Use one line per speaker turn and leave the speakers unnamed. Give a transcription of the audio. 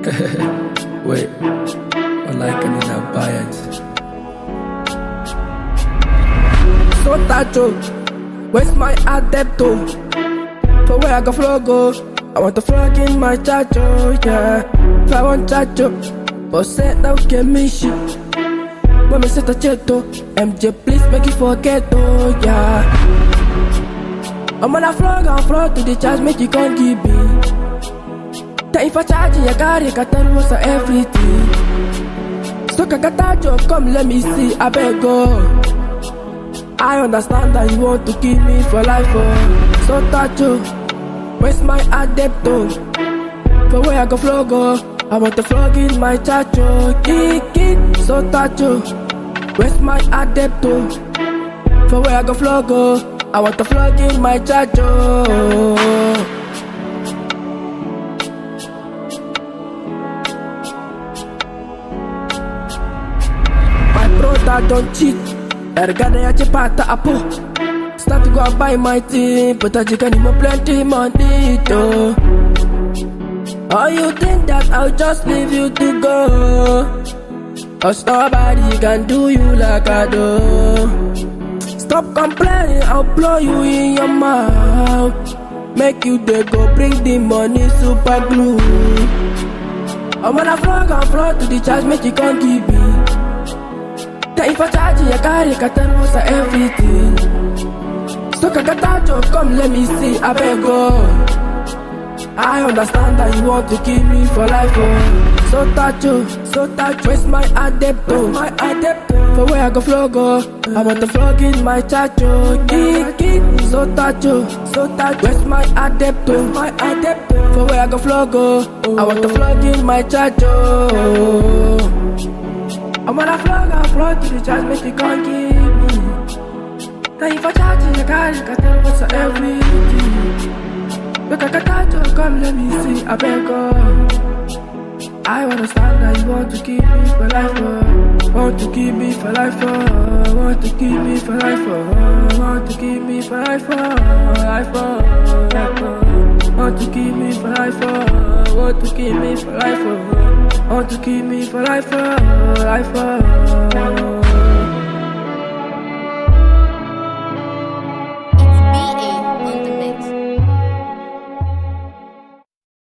Wait, wallahi kanina bayad. So tacho, where's my ADAPTOR? For where I go go, I want to flog in my chacho, yeah. If I want chacho, but say now get me shit. When me set a cheto, MJ please make you forget, oh yeah. I'm on a flog to the charge, make you can't give me. Then if I charge you, carry a tell what's everything. So kakatacho, come let me see, I beg go. I understand that you want to keep me for life, oh. So tacho, where's my ADAPTOR? For where I go go, I want to flog in my chacho, kiki. So tacho, where's my ADAPTOR? For where I go go, I want to flog in my chacho. My brother don't cheat. Ergana ya chepata apo. Start to go and buy my thing, but I just need plenty money too. Oh, you think that I'll just leave you to go? Cause nobody can do you like I do. Stop complaining, I'll blow you in your mouth. Make you dey go bring the money super glue. I'm on a floor to the charge, make you can't give me. Then if I charge you, carry a tell what's everything. So kakatacho, come let me see, I beg go. I understand that you want to keep me for life, oh. So tacho, where's my ADAPTOR? My ADAPTOR. For where I go, I want to flog in my chacho, kiki. So tacho, where's my ADAPTOR? My ADAPTOR. For where I go, I want to flog in my chacho. I'm on a flog to the charge, make you can't give me. Then if I charge you, carry a tell what's everything. Look at that, come let me see, I beg God. I understand that you want to keep me for life, oh. Want to keep me for life, oh. Want to keep me for life, oh. Want to keep me for life, oh. Life, oh. Life, oh. Want to keep me for life, oh. Want to keep me for life, oh. Want to keep me for life, oh. Life, oh.